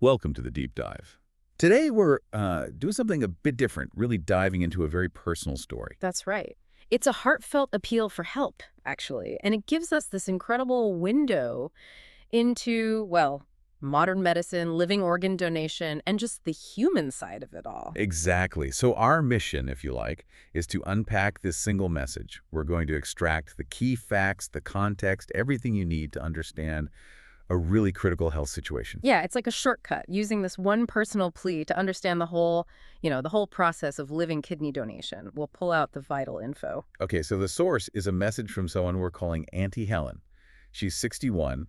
Welcome to the deep dive. Today we're doing something a bit different, really diving into a very personal story. That's right. It's a heartfelt appeal for help, actually, and it gives us this incredible window into, well, modern medicine, living organ donation, and just the human side of it all. Exactly. So our mission, if you like, is to unpack this single message. We're going to extract the key facts, the context, everything you need to understand a really critical health situation. Yeah, it's like a shortcut, using this one personal plea to understand the whole process of living kidney donation. We'll pull out the vital info. Okay, so the source is a message from someone we're calling Auntie Helen. She's 61,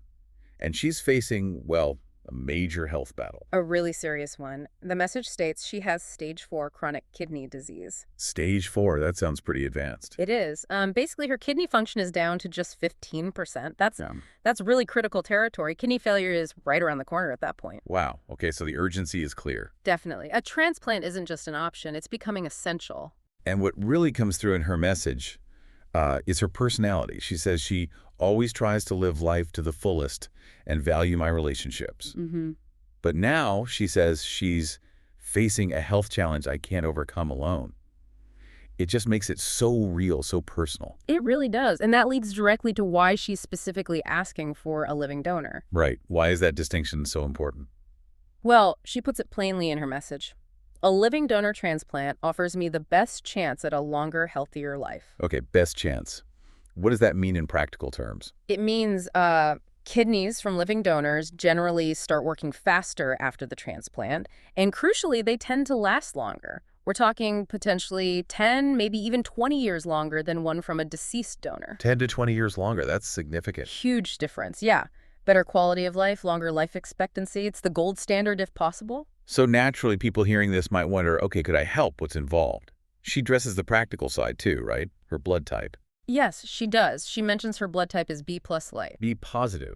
and she's facing, well, a major health battle. A really serious one. The message states she has stage 4 chronic kidney disease. Stage 4, that sounds pretty advanced. It is. Basically, her kidney function is down to just 15%. Yeah. That's really critical territory. Kidney failure is right around the corner at that point. Wow. Okay, so the urgency is clear. Definitely. A transplant isn't just an option. It's becoming essential. And what really comes through in her message is her personality. She says she always tries to live life to the fullest and value my relationships. Mm-hmm. But now she says she's facing a health challenge I can't overcome alone. It just makes it so real, so personal. It really does. And that leads directly to why she's specifically asking for a living donor. Right. Why is that distinction so important? Well, she puts it plainly in her message. A living donor transplant offers me the best chance at a longer, healthier life. Okay, best chance. What does that mean in practical terms? It means kidneys from living donors generally start working faster after the transplant, and crucially, they tend to last longer. We're talking potentially 10, maybe even 20 years longer than one from a deceased donor. 10 to 20 years longer. That's significant. Huge difference, yeah. Better quality of life, longer life expectancy. It's the gold standard if possible. So naturally, people hearing this might wonder, okay, could I help? What's involved? She addresses the practical side too, right? Her blood type. Yes, she does. She mentions her blood type is B+ light. B positive.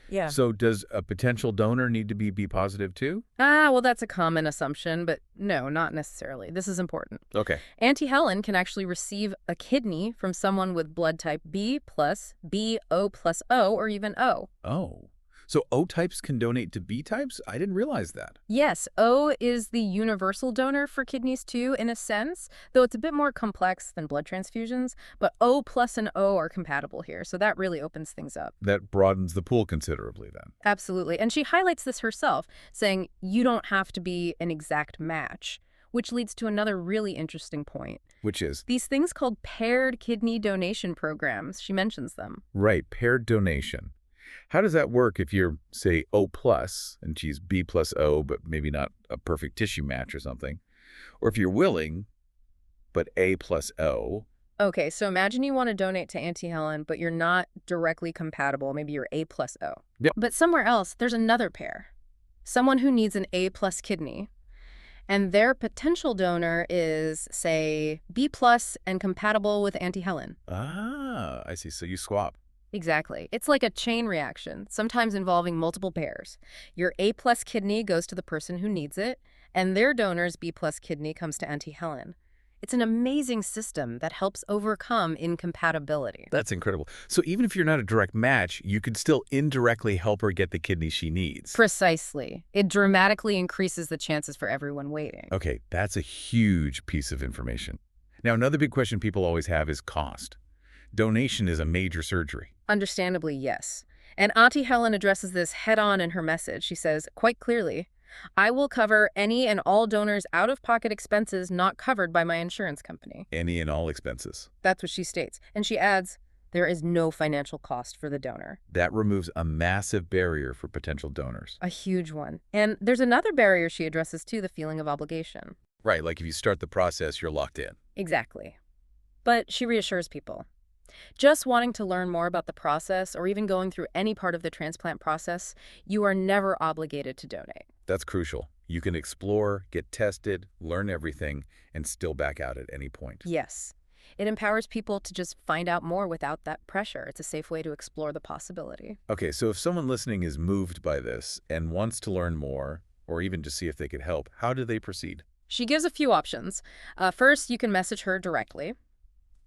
Yeah. So does a potential donor need to be B positive too? Well, that's a common assumption, but no, not necessarily. This is important. Okay. Auntie Helen can actually receive a kidney from someone with blood type B+, B, O+, O, or even O. Oh. So O types can donate to B types? I didn't realize that. Yes, O is the universal donor for kidneys too, in a sense, though it's a bit more complex than blood transfusions, but O+ and O are compatible here, so that really opens things up. That broadens the pool considerably then. Absolutely, and she highlights this herself, saying you don't have to be an exact match, which leads to another really interesting point. Which is? These things called paired kidney donation programs, she mentions them. Right, paired donation. How does that work if you're, say, O+, and she's B+ O, but maybe not a perfect tissue match or something? Or if you're willing, but A+ O? Okay, so imagine you want to donate to Auntie Helen, but you're not directly compatible. Maybe you're A+ O. Yep. But somewhere else, there's another pair. Someone who needs an A+ kidney, and their potential donor is, say, B+ and compatible with Auntie Helen. Ah, I see. So you swap. Exactly. It's like a chain reaction, sometimes involving multiple pairs. Your A+ kidney goes to the person who needs it, and their donor's B+ kidney comes to Auntie Helen. It's an amazing system that helps overcome incompatibility. That's incredible. So even if you're not a direct match, you could still indirectly help her get the kidney she needs. Precisely. It dramatically increases the chances for everyone waiting. Okay, that's a huge piece of information. Now, another big question people always have is cost. Donation is a major surgery. Understandably, yes. And Auntie Helen addresses this head-on in her message. She says, quite clearly, I will cover any and all donors' out-of-pocket expenses not covered by my insurance company. Any and all expenses. That's what she states. And she adds, there is no financial cost for the donor. That removes a massive barrier for potential donors. A huge one. And there's another barrier she addresses too, the feeling of obligation. Right, like if you start the process, you're locked in. Exactly. But she reassures people. Just wanting to learn more about the process or even going through any part of the transplant process, you are never obligated to donate. That's crucial. You can explore, get tested, learn everything, and still back out at any point. Yes. It empowers people to just find out more without that pressure. It's a safe way to explore the possibility. Okay, so if someone listening is moved by this and wants to learn more, or even to see if they could help, how do they proceed? She gives a few options. First, you can message her directly.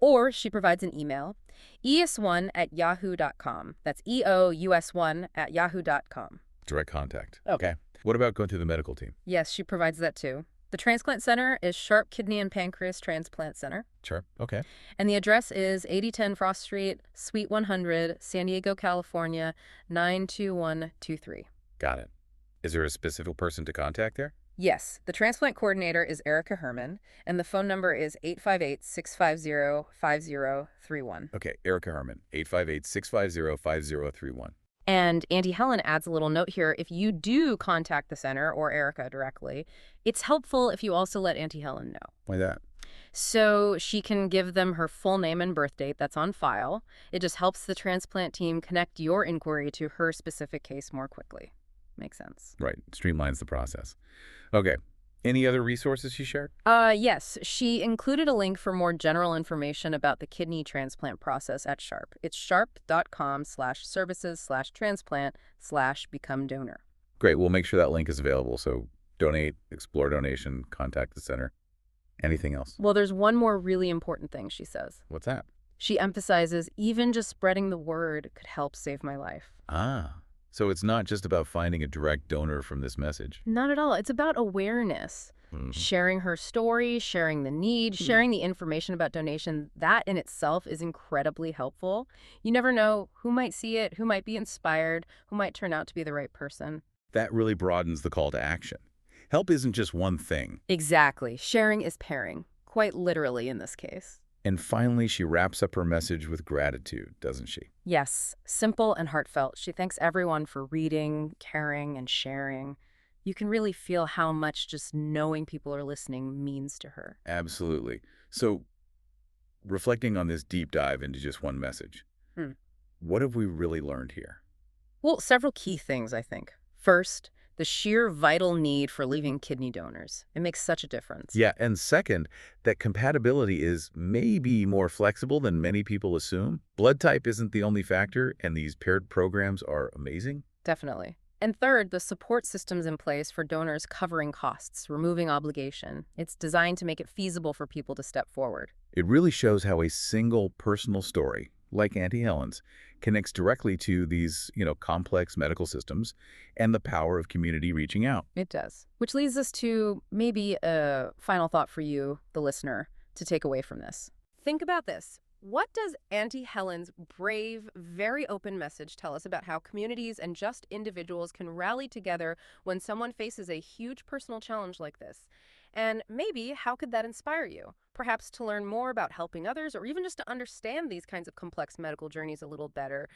Or she provides an email, eos1@yahoo.com. That's EOUS1@yahoo.com. Direct contact. Okay. What about going through the medical team? Yes, she provides that too. The transplant center is Sharp Kidney and Pancreas Transplant Center, Sure. Okay. and the address is 8010 Frost Street, Suite 100, San Diego, California, 92123. Got it. Is there a specific person to contact there? Yes, the transplant coordinator is Erica Herrmann, and the phone number is 858-650-5031. Okay, Erica Herrmann, 858-650-5031. And Auntie Helen adds a little note here. If you do contact the center or Erica directly, it's helpful if you also let Auntie Helen know. Why that? So she can give them her full name and birth date that's on file. It just helps the transplant team connect your inquiry to her specific case more quickly. Makes sense. Right, streamlines the process. Okay, any other resources she shared? Yes, she included a link for more general information about the kidney transplant process at Sharp. It's sharp.com/services/transplant/become donor. Great, we'll make sure that link is available, so donate, explore donation, contact the center. Anything else? Well, there's one more really important thing she says. What's that? She emphasizes even just spreading the word could help save my life. Ah, so it's not just about finding a direct donor from this message. Not at all. It's about awareness. Sharing her story, sharing the need, sharing the information about donation, that in itself is incredibly helpful. You never know who might see it, who might be inspired, who might turn out to be the right person. That really broadens the call to action. Help isn't just one thing. Exactly. Sharing is pairing, quite literally in this case. And finally, she wraps up her message with gratitude, doesn't she? Yes, simple and heartfelt. She thanks everyone for reading, caring, and sharing. You can really feel how much just knowing people are listening means to her. Absolutely. So, reflecting on this deep dive into just one message, what have we really learned here? Well, several key things, I think. First, the sheer vital need for living kidney donors. It makes such a difference. Yeah, and second, that compatibility is maybe more flexible than many people assume. Blood type isn't the only factor, and these paired programs are amazing. Definitely. And third, the support systems in place for donors covering costs, removing obligation. It's designed to make it feasible for people to step forward. It really shows how a single personal story, like Auntie Helen's, connects directly to these, complex medical systems and the power of community reaching out. It does. Which leads us to maybe a final thought for you, the listener, to take away from this. Think about this. What does Auntie Helen's brave, very open message tell us about how communities and just individuals can rally together when someone faces a huge personal challenge like this? And maybe how could that inspire you? Perhaps to learn more about helping others or even just to understand these kinds of complex medical journeys a little better.